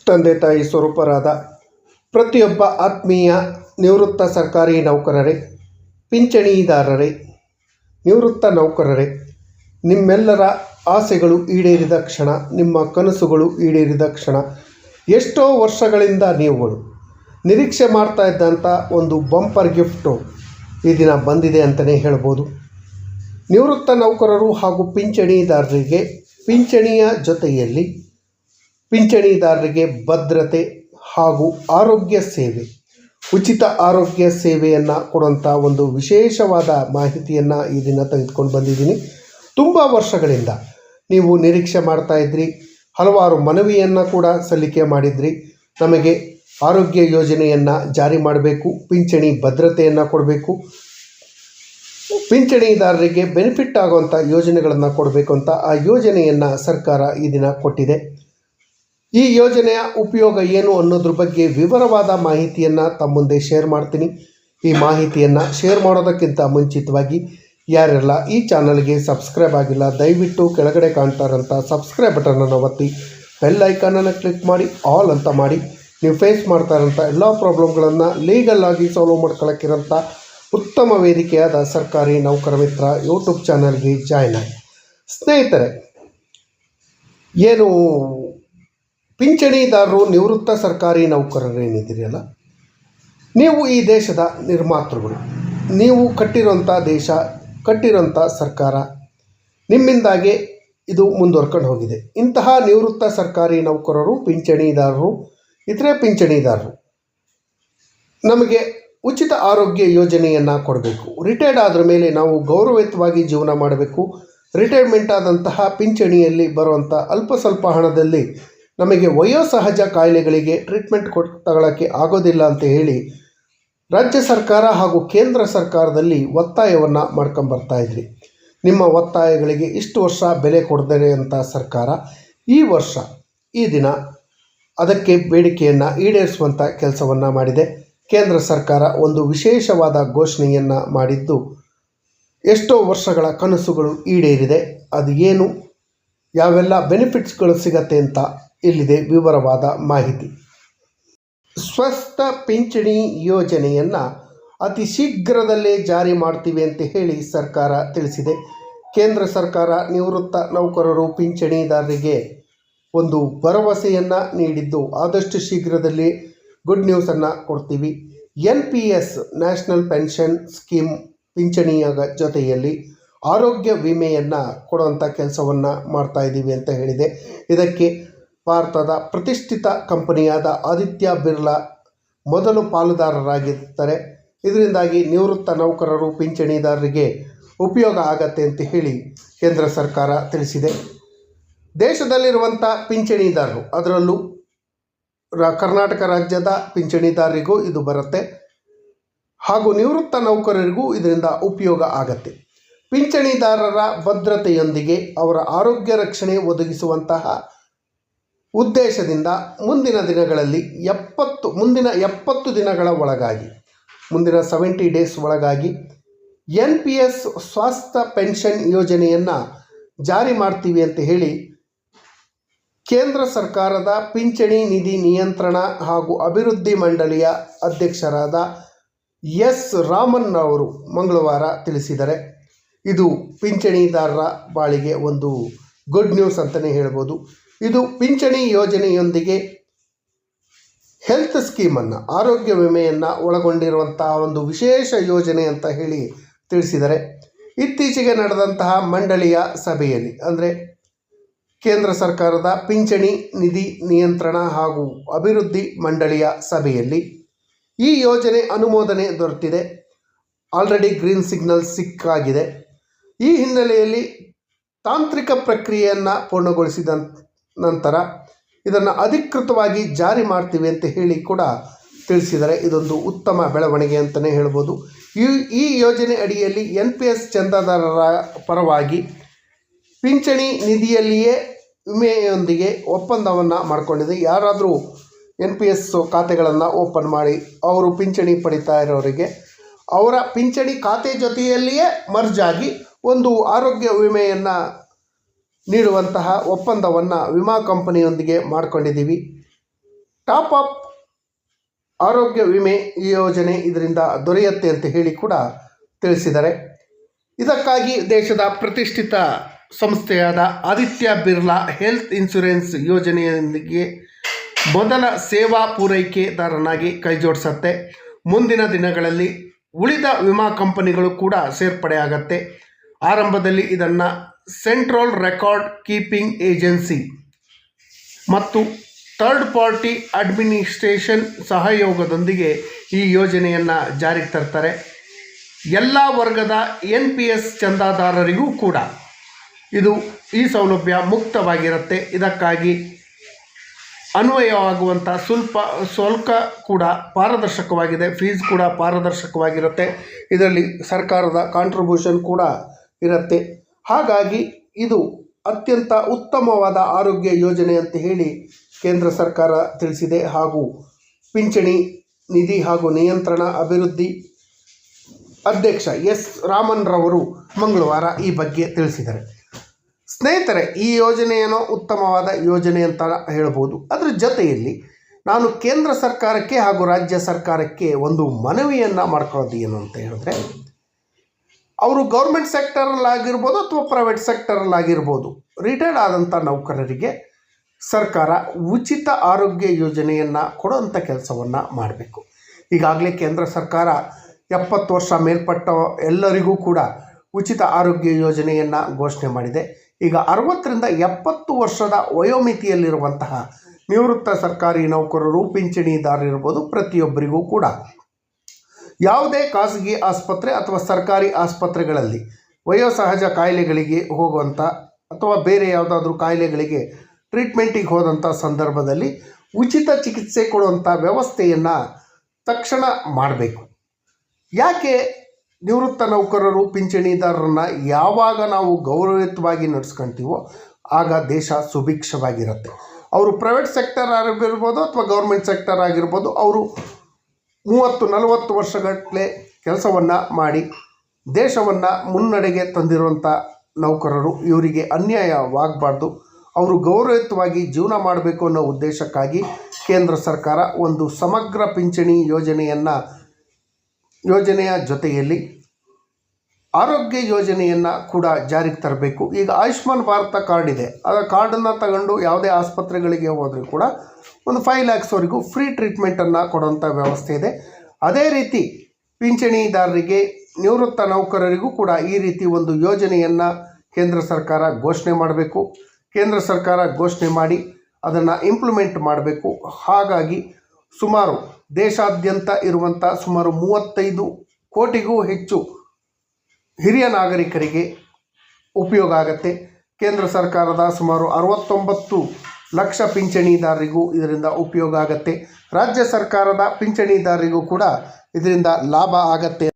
ತಂದೆ ತಾಯಿ ಸ್ವರೂಪರಾದ ಪ್ರತಿಯೊಬ್ಬ ಆತ್ಮೀಯ ನಿವೃತ್ತ ಸರ್ಕಾರಿ ನೌಕರರೇ, ಪಿಂಚಣಿದಾರರೇ, ನಿವೃತ್ತ ನೌಕರರೇ, ನಿಮ್ಮೆಲ್ಲರ ಆಸೆಗಳು ಈಡೇರಿದ ಕ್ಷಣ, ನಿಮ್ಮ ಕನಸುಗಳು ಈಡೇರಿದ ಕ್ಷಣ. ಎಷ್ಟೋ ವರ್ಷಗಳಿಂದ ನೀವುಗಳು ನಿರೀಕ್ಷೆ ಮಾಡ್ತಾ ಇದ್ದಂಥ ಒಂದು ಬಂಪರ್ ಗಿಫ್ಟು ಈ ದಿನ ಬಂದಿದೆ ಅಂತಲೇ ಹೇಳ್ಬೋದು. ನಿವೃತ್ತ ನೌಕರರು ಹಾಗೂ ಪಿಂಚಣಿದಾರರಿಗೆ ಪಿಂಚಣಿಯ ಜೊತೆಯಲ್ಲಿ ಪಿಂಚಣಿದಾರರಿಗೆ ಭದ್ರತೆ ಹಾಗೂ ಆರೋಗ್ಯ ಸೇವೆ, ಉಚಿತ ಆರೋಗ್ಯ ಸೇವೆಯನ್ನು ಕೊಡುವಂಥ ಒಂದು ವಿಶೇಷವಾದ ಮಾಹಿತಿಯನ್ನು ಈ ದಿನ ತೆಗೆದುಕೊಂಡು ಬಂದಿದ್ದೀನಿ. ತುಂಬ ವರ್ಷಗಳಿಂದ ನೀವು ನಿರೀಕ್ಷೆ ಮಾಡ್ತಾಯಿದ್ರಿ, ಹಲವಾರು ಮನವಿಯನ್ನು ಕೂಡ ಸಲ್ಲಿಕೆ ಮಾಡಿದ್ರಿ. ನಮಗೆ ಆರೋಗ್ಯ ಯೋಜನೆಯನ್ನು ಜಾರಿ ಮಾಡಬೇಕು, ಪಿಂಚಣಿ ಭದ್ರತೆಯನ್ನು ಕೊಡಬೇಕು, ಪಿಂಚಣಿದಾರರಿಗೆ ಬೆನಿಫಿಟ್ ಆಗುವಂಥ ಯೋಜನೆಗಳನ್ನು ಕೊಡಬೇಕು ಅಂತ ಆ ಯೋಜನೆಯನ್ನು ಸರ್ಕಾರ ಈ ದಿನ ಕೊಟ್ಟಿದೆ. ಈ ಯೋಜನೆಯ ಉಪಯೋಗ ಏನು ಅನ್ನೋದ್ರ ಬಗ್ಗೆ ವಿವರವಾದ ಮಾಹಿತಿಯನ್ನು ತಮ್ಮ ಮುಂದೆ ಶೇರ್ ಮಾಡ್ತೀನಿ. ಈ ಮಾಹಿತಿಯನ್ನು ಶೇರ್ ಮಾಡೋದಕ್ಕಿಂತ ಮುಂಚಿತವಾಗಿ ಯಾರೆಲ್ಲ ಈ ಚಾನಲ್ಗೆ ಸಬ್ಸ್ಕ್ರೈಬ್ ಆಗಿಲ್ಲ, ದಯವಿಟ್ಟು ಕೆಳಗಡೆ ಕಾಣ್ತಾರಂಥ ಸಬ್ಸ್ಕ್ರೈಬ್ ಬಟನನ್ನು ಒತ್ತಿ ಬೆಲ್ ಐಕಾನನ್ನು ಕ್ಲಿಕ್ ಮಾಡಿ ಆಲ್ ಅಂತ ಮಾಡಿ ನೀವು ಫೇಸ್ ಮಾಡ್ತಾ ಇರೋಂಥ ಎಲ್ಲ ಪ್ರಾಬ್ಲಮ್ಗಳನ್ನು ಲೀಗಲ್ ಆಗಿ ಸಾಲ್ವ್ ಮಾಡ್ಕೊಳ್ಳೋಕ್ಕಿರೋಂಥ ಉತ್ತಮ ವೇದಿಕೆಯಾದ ಸರ್ಕಾರಿ ನೌಕರ ಮಿತ್ರ ಯೂಟ್ಯೂಬ್ ಚಾನಲ್ಗೆ ಜಾಯ್ನ್ ಆಗಿ. ಸ್ನೇಹಿತರೆ, ಏನು ಪಿಂಚಣಿದಾರರು ನಿವೃತ್ತ ಸರ್ಕಾರಿ ನೌಕರರೇನಿದ್ದೀರಲ್ಲ, ನೀವು ಈ ದೇಶದ ನಿರ್ಮಾತೃಗಳು. ನೀವು ಕಟ್ಟಿರೋಂಥ ದೇಶ, ಕಟ್ಟಿರೋಂಥ ಸರ್ಕಾರ, ನಿಮ್ಮಿಂದಾಗೆ ಇದು ಮುಂದುವರ್ಕೊಂಡು ಹೋಗಿದೆ. ಇಂತಹ ನಿವೃತ್ತ ಸರ್ಕಾರಿ ನೌಕರರು, ಪಿಂಚಣಿದಾರರು, ಇತರೆ ಪಿಂಚಣಿದಾರರು ನಮಗೆ ಉಚಿತ ಆರೋಗ್ಯ ಯೋಜನೆಯನ್ನು ಕೊಡಬೇಕು. ರಿಟೈರ್ಡ್ ಆದ ಮೇಲೆ ನಾವು ಗೌರವಯುತವಾಗಿ ಜೀವನ ಮಾಡಬೇಕು. ರಿಟೈರ್ಮೆಂಟ್ ಆದಂತಹ ಪಿಂಚಣಿಯಲ್ಲಿ ಬರುವಂಥ ಅಲ್ಪ ಸ್ವಲ್ಪ ಹಣದಲ್ಲಿ ನಮಗೆ ವಯೋಸಹಜ ಕಾಯಿಲೆಗಳಿಗೆ ಟ್ರೀಟ್ಮೆಂಟ್ ತಗೊಳ್ಳೋಕ್ಕೆ ಆಗೋದಿಲ್ಲ ಅಂತ ಹೇಳಿ ರಾಜ್ಯ ಸರ್ಕಾರ ಹಾಗೂ ಕೇಂದ್ರ ಸರ್ಕಾರದಲ್ಲಿ ಒತ್ತಾಯವನ್ನು ಮಾಡ್ಕೊಂಬರ್ತಾ ಇದ್ರಿ. ನಿಮ್ಮ ಒತ್ತಾಯಗಳಿಗೆ ಇಷ್ಟು ವರ್ಷ ಬೆಲೆ ಕೊಡದೇ ಅಂತ ಸರ್ಕಾರ ಈ ವರ್ಷ ಈ ದಿನ ಅದಕ್ಕೆ ಬೇಡಿಕೆಯನ್ನು ಈಡೇರಿಸುವಂಥ ಕೆಲಸವನ್ನು ಮಾಡಿದೆ. ಕೇಂದ್ರ ಸರ್ಕಾರ ಒಂದು ವಿಶೇಷವಾದ ಘೋಷಣೆಯನ್ನು ಮಾಡಿದ್ದು ಎಷ್ಟೋ ವರ್ಷಗಳ ಕನಸುಗಳು ಈಡೇರಿದೆ. ಅದು ಏನು, ಯಾವೆಲ್ಲ ಬೆನಿಫಿಟ್ಸ್ಗಳು ಸಿಗತ್ತೆ ಅಂತ ಇಲ್ಲಿದೆ ವಿವರವಾದ ಮಾಹಿತಿ. ಸ್ವಸ್ಥ ಪಿಂಚಣಿ ಯೋಜನೆಯನ್ನು ಅತಿ ಶೀಘ್ರದಲ್ಲೇ ಜಾರಿ ಮಾಡ್ತೀವಿ ಅಂತ ಹೇಳಿ ಸರ್ಕಾರ ತಿಳಿಸಿದೆ. ಕೇಂದ್ರ ಸರ್ಕಾರ ನಿವೃತ್ತ ನೌಕರರು, ಪಿಂಚಣಿದಾರರಿಗೆ ಒಂದು ಭರವಸೆಯನ್ನು ನೀಡಿದ್ದು ಆದಷ್ಟು ಶೀಘ್ರದಲ್ಲಿ ಗುಡ್ ನ್ಯೂಸನ್ನು ಕೊಡ್ತೀವಿ. NPS ನ್ಯಾಷನಲ್ ಪೆನ್ಷನ್ ಸ್ಕೀಮ್ ಪಿಂಚಣಿಯ ಜೊತೆಯಲ್ಲಿ ಆರೋಗ್ಯ ವಿಮೆಯನ್ನು ಕೊಡುವಂಥ ಕೆಲಸವನ್ನು ಮಾಡ್ತಾಯಿದ್ದೀವಿ ಅಂತ ಹೇಳಿದೆ. ಇದಕ್ಕೆ ಭಾರತದ ಪ್ರತಿಷ್ಠಿತ ಕಂಪನಿಯಾದ ಆದಿತ್ಯ ಬಿರ್ಲಾ ಮೊದಲು ಪಾಲುದಾರರಾಗಿರ್ತಾರೆ. ಇದರಿಂದಾಗಿ ನಿವೃತ್ತ ನೌಕರರು, ಪಿಂಚಣಿದಾರರಿಗೆ ಉಪಯೋಗ ಆಗತ್ತೆ ಅಂತ ಹೇಳಿ ಕೇಂದ್ರ ಸರ್ಕಾರ ತಿಳಿಸಿದೆ. ದೇಶದಲ್ಲಿರುವಂಥ ಪಿಂಚಣಿದಾರರು, ಅದರಲ್ಲೂ ಕರ್ನಾಟಕ ರಾಜ್ಯದ ಪಿಂಚಣಿದಾರರಿಗೂ ಇದು ಬರುತ್ತೆ ಹಾಗೂ ನಿವೃತ್ತ ನೌಕರರಿಗೂ ಇದರಿಂದ ಉಪಯೋಗ ಆಗತ್ತೆ. ಪಿಂಚಣಿದಾರರ ಭದ್ರತೆಯೊಂದಿಗೆ ಅವರ ಆರೋಗ್ಯ ರಕ್ಷಣೆ ಒದಗಿಸುವಂತಹ ಉದ್ದೇಶದಿಂದ ಮುಂದಿನ ದಿನಗಳಲ್ಲಿ 70 ದಿನಗಳ ಒಳಗಾಗಿ, ಮುಂದಿನ 70 ಡೇಸ್ ಒಳಗಾಗಿ NPS ಸ್ವಾಸ್ಥ್ಯ ಪೆನ್ಷನ್ ಯೋಜನೆಯನ್ನು ಜಾರಿ ಮಾಡ್ತೀವಿ ಅಂತ ಹೇಳಿ ಕೇಂದ್ರ ಸರ್ಕಾರದ ಪಿಂಚಣಿ ನಿಧಿ ನಿಯಂತ್ರಣ ಹಾಗೂ ಅಭಿವೃದ್ಧಿ ಮಂಡಳಿಯ ಅಧ್ಯಕ್ಷರಾದ S. ರಾಮನ್ ಅವರು ಮಂಗಳವಾರ ತಿಳಿಸಿದ್ದಾರೆ. ಇದು ಪಿಂಚಣಿದಾರರ ಬಾಳಿಗೆ ಒಂದು ಗುಡ್ ನ್ಯೂಸ್ ಅಂತಲೇ ಹೇಳ್ಬೋದು. ಇದು ಪಿಂಚಣಿ ಯೋಜನೆಯೊಂದಿಗೆ ಹೆಲ್ತ್ ಸ್ಕೀಮನ್ನು, ಆರೋಗ್ಯ ವಿಮೆಯನ್ನು ಒಳಗೊಂಡಿರುವಂತಹ ಒಂದು ವಿಶೇಷ ಯೋಜನೆ ಅಂತ ಹೇಳಿ ತಿಳಿಸಿದ್ದಾರೆ. ಇತ್ತೀಚೆಗೆ ನಡೆದಂತಹ ಮಂಡಳಿಯ ಸಭೆಯಲ್ಲಿ, ಅಂದರೆ ಕೇಂದ್ರ ಸರ್ಕಾರದ ಪಿಂಚಣಿ ನಿಧಿ ನಿಯಂತ್ರಣ ಹಾಗೂ ಅಭಿವೃದ್ಧಿ ಮಂಡಳಿಯ ಸಭೆಯಲ್ಲಿ ಈ ಯೋಜನೆ ಅನುಮೋದನೆ ದೊರೆತಿದೆ. ಆಲ್ರೆಡಿ ಗ್ರೀನ್ ಸಿಗ್ನಲ್ ಸಿಕ್ಕಾಗಿದೆ. ಈ ಹಿನ್ನೆಲೆಯಲ್ಲಿ ತಾಂತ್ರಿಕ ಪ್ರಕ್ರಿಯೆಯನ್ನು ಪೂರ್ಣಗೊಳಿಸಿದ ನಂತರ ಇದನ್ನು ಅಧಿಕೃತವಾಗಿ ಜಾರಿ ಮಾಡ್ತೀವಿ ಅಂತ ಹೇಳಿ ಕೂಡ ತಿಳಿಸಿದ್ದಾರೆ. ಇದೊಂದು ಉತ್ತಮ ಬೆಳವಣಿಗೆ ಅಂತಲೇ ಹೇಳ್ಬೋದು. ಈ ಯೋಜನೆ ಅಡಿಯಲ್ಲಿ NPS ಚಂದಾದಾರರ ಪರವಾಗಿ ಪಿಂಚಣಿ ನಿಧಿಯಲ್ಲಿಯೇ ವಿಮೆಯೊಂದಿಗೆ ಒಪ್ಪಂದವನ್ನು ಮಾಡಿಕೊಂಡಿದೆ. ಯಾರಾದರೂ NPS ಖಾತೆಗಳನ್ನು ಓಪನ್ ಮಾಡಿ ಅವರು ಪಿಂಚಣಿ ಪಡಿತಾ ಇರೋರಿಗೆ ಅವರ ಪಿಂಚಣಿ ಖಾತೆ ಜೊತೆಯಲ್ಲಿಯೇ ಮರ್ಜ್ ಆಗಿ ಒಂದು ಆರೋಗ್ಯ ವಿಮೆಯನ್ನು ನೀಡುವಂತಹ ಒಪ್ಪಂದವನ್ನು ವಿಮಾ ಕಂಪನಿಯೊಂದಿಗೆ ಮಾಡಿಕೊಂಡಿದ್ದೀವಿ. ಟಾಪ್ ಅಪ್ ಆರೋಗ್ಯ ವಿಮೆ ಯೋಜನೆ ಇದರಿಂದ ದೊರೆಯುತ್ತೆ ಅಂತ ಹೇಳಿ ಕೂಡ ತಿಳಿಸಿದ್ದಾರೆ. ಇದಕ್ಕಾಗಿ ದೇಶದ ಪ್ರತಿಷ್ಠಿತ ಸಂಸ್ಥೆಯಾದ ಆದಿತ್ಯ ಬಿರ್ಲಾ ಹೆಲ್ತ್ ಇನ್ಶೂರೆನ್ಸ್ ಯೋಜನೆಯೊಂದಿಗೆ ಮೊದಲ ಸೇವಾ ಪೂರೈಕೆದಾರನಾಗಿ ಕೈಜೋಡಿಸುತ್ತೆ. ಮುಂದಿನ ದಿನಗಳಲ್ಲಿ ಉಳಿದ ವಿಮಾ ಕಂಪನಿಗಳು ಕೂಡ ಸೇರ್ಪಡೆಯಾಗತ್ತೆ. ಆರಂಭದಲ್ಲಿ ಇದನ್ನು ಸೆಂಟ್ರಲ್ ರೆಕಾರ್ಡ್ ಕೀಪಿಂಗ್ ಏಜೆನ್ಸಿ ಮತ್ತು ಥರ್ಡ್ ಪಾರ್ಟಿ ಅಡ್ಮಿನಿಸ್ಟ್ರೇಷನ್ ಸಹಯೋಗದೊಂದಿಗೆ ಈ ಯೋಜನೆಯನ್ನು ಜಾರಿಗೆ ತರ್ತಾರೆ. ಎಲ್ಲ ವರ್ಗದ NPS ಚಂದಾದಾರರಿಗೂ ಕೂಡ ಈ ಸೌಲಭ್ಯ ಮುಕ್ತವಾಗಿರುತ್ತೆ. ಇದಕ್ಕಾಗಿ ಅನ್ವಯವಾಗುವಂಥ ಶುಲ್ಕ ಕೂಡ ಪಾರದರ್ಶಕವಾಗಿದೆ, ಫೀಸ್ ಕೂಡ ಪಾರದರ್ಶಕವಾಗಿರುತ್ತೆ. ಇದರಲ್ಲಿ ಸರ್ಕಾರದ ಕಾಂಟ್ರಿಬ್ಯೂಷನ್ ಕೂಡ ಇರುತ್ತೆ. ಹಾಗಾಗಿ ಇದು ಅತ್ಯಂತ ಉತ್ತಮವಾದ ಆರೋಗ್ಯ ಯೋಜನೆ ಅಂತ ಹೇಳಿ ಕೇಂದ್ರ ಸರ್ಕಾರ ತಿಳಿಸಿದೆ. ಹಾಗೂ ಪಿಂಚಣಿ ನಿಧಿ ಹಾಗೂ ನಿಯಂತ್ರಣ ಅಭಿವೃದ್ಧಿ ಅಧ್ಯಕ್ಷ ಎಸ್ ರಾಮನ್ ರವರು ಮಂಗಳವಾರ ಈ ಬಗ್ಗೆ ತಿಳಿಸಿದ್ದಾರೆ. ಸ್ನೇಹಿತರೆ, ಈ ಯೋಜನೆಯೇನೋ ಉತ್ತಮವಾದ ಯೋಜನೆ ಅಂತ ಹೇಳ್ಬೋದು. ಅದರ ಜೊತೆಯಲ್ಲಿ ನಾನು ಕೇಂದ್ರ ಸರ್ಕಾರಕ್ಕೆ ಹಾಗೂ ರಾಜ್ಯ ಸರ್ಕಾರಕ್ಕೆ ಒಂದು ಮನವಿಯನ್ನು ಮಾಡ್ಕೊಳ್ಳೋದು ಏನು ಅಂತ ಹೇಳಿದ್ರೆ, ಅವರು ಗೌರ್ಮೆಂಟ್ ಸೆಕ್ಟರಲ್ಲಾಗಿರ್ಬೋದು ಅಥವಾ ಪ್ರೈವೇಟ್ ಸೆಕ್ಟರಲ್ಲಾಗಿರ್ಬೋದು, ರಿಟೈರ್ಡ್ ಆದಂಥ ನೌಕರರಿಗೆ ಸರ್ಕಾರ ಉಚಿತ ಆರೋಗ್ಯ ಯೋಜನೆಯನ್ನು ಕೊಡುವಂಥ ಕೆಲಸವನ್ನು ಮಾಡಬೇಕು. ಈಗಾಗಲೇ ಕೇಂದ್ರ ಸರ್ಕಾರ 70 ವರ್ಷ ಮೇಲ್ಪಟ್ಟ ಎಲ್ಲರಿಗೂ ಕೂಡ ಉಚಿತ ಆರೋಗ್ಯ ಯೋಜನೆಯನ್ನು ಘೋಷಣೆ ಮಾಡಿದೆ. ಈಗ 60ರಿಂದ 70 ವರ್ಷದ ವಯೋಮಿತಿಯಲ್ಲಿರುವಂತಹ ನಿವೃತ್ತ ಸರ್ಕಾರಿ ನೌಕರರು, ಪಿಂಚಣಿದಾರರಿರ್ಬೋದು, ಪ್ರತಿಯೊಬ್ಬರಿಗೂ ಕೂಡ ಯಾವುದೇ ಖಾಸಗಿ ಆಸ್ಪತ್ರೆ ಅಥವಾ ಸರ್ಕಾರಿ ಆಸ್ಪತ್ರೆಗಳಲ್ಲಿ ವಯೋಸಹಜ ಕಾಯಿಲೆಗಳಿಗೆ ಹೋಗುವಂಥ ಅಥವಾ ಬೇರೆ ಯಾವುದಾದ್ರೂ ಕಾಯಿಲೆಗಳಿಗೆ ಟ್ರೀಟ್ಮೆಂಟಿಗೆ ಹೋದಂಥ ಸಂದರ್ಭದಲ್ಲಿ ಉಚಿತ ಚಿಕಿತ್ಸೆ ಕೊಡುವಂಥ ವ್ಯವಸ್ಥೆಯನ್ನು ತಕ್ಷಣ ಮಾಡಬೇಕು. ಯಾಕೆ ನಿವೃತ್ತ ನೌಕರರು, ಪಿಂಚಣಿದಾರರನ್ನು ಯಾವಾಗ ನಾವು ಗೌರವಯುತವಾಗಿ ನಡೆಸ್ಕೊಳ್ತೀವೋ ಆಗ ದೇಶ ಸುಭಿಕ್ಷವಾಗಿರುತ್ತೆ. ಅವರು ಪ್ರೈವೇಟ್ ಸೆಕ್ಟರ್ ಆಗಿರ್ಬೋದು ಅಥವಾ ಗೌರ್ಮೆಂಟ್ ಸೆಕ್ಟರ್ ಆಗಿರ್ಬೋದು, ಅವರು 30-40 ವರ್ಷಗಟ್ಟಲೆ ಕೆಲಸವನ್ನು ಮಾಡಿ ದೇಶವನ್ನು ಮುನ್ನಡೆಗೆ ತಂದಿರುವಂಥ ನೌಕರರು. ಇವರಿಗೆ ಅನ್ಯಾಯವಾಗಬಾರ್ದು, ಅವರು ಗೌರವಯುತವಾಗಿ ಜೀವನ ಮಾಡಬೇಕು ಅನ್ನೋ ಉದ್ದೇಶಕ್ಕಾಗಿ ಕೇಂದ್ರ ಸರ್ಕಾರ ಒಂದು ಸಮಗ್ರ ಪಿಂಚಣಿ ಯೋಜನೆಯ ಜೊತೆಯಲ್ಲಿ ಆರೋಗ್ಯ ಯೋಜನೆಯನ್ನು ಕೂಡ ಜಾರಿಗೆ ತರಬೇಕು. ಈಗ ಆಯುಷ್ಮಾನ್ ಭಾರತ ಕಾರ್ಡ್ ಇದೆ, ಆ ಕಾರ್ಡನ್ನು ತಗೊಂಡು ಯಾವುದೇ ಆಸ್ಪತ್ರೆಗಳಿಗೆ ಹೋದರೂ ಕೂಡ ಒಂದು 5 lakhsವರೆಗೂ ಫ್ರೀ ಟ್ರೀಟ್ಮೆಂಟನ್ನು ಕೊಡುವಂಥ ವ್ಯವಸ್ಥೆ ಇದೆ. ಅದೇ ರೀತಿ ಪಿಂಚಣಿದಾರರಿಗೆ, ನಿವೃತ್ತ ನೌಕರರಿಗೂ ಕೂಡ ಈ ರೀತಿ ಒಂದು ಯೋಜನೆಯನ್ನು ಕೇಂದ್ರ ಸರ್ಕಾರ ಘೋಷಣೆ ಮಾಡಬೇಕು. ಕೇಂದ್ರ ಸರ್ಕಾರ ಘೋಷಣೆ ಮಾಡಿ ಅದನ್ನು ಇಂಪ್ಲಿಮೆಂಟ್ ಮಾಡಬೇಕು. ಹಾಗಾಗಿ ಸುಮಾರು ದೇಶಾದ್ಯಂತ ಇರುವಂಥ ಸುಮಾರು 35 ಕೋಟಿಗೂ ಹೆಚ್ಚು ಹಿರಿಯ ನಾಗರಿಕರಿಗೆ ಉಪಯೋಗ ಆಗುತ್ತೆ. ಕೇಂದ್ರ ಸರ್ಕಾರದ ಸುಮಾರು 69 ಲಕ್ಷ ಪಿಂಚಣಿದಾರರಿಗೂ ಇದರಿಂದ ಉಪಯೋಗ ಆಗುತ್ತೆ. ರಾಜ್ಯ ಸರ್ಕಾರದ ಪಿಂಚಣಿದಾರರಿಗೂ ಕೂಡ ಇದರಿಂದ ಲಾಭ ಆಗತ್ತೆ.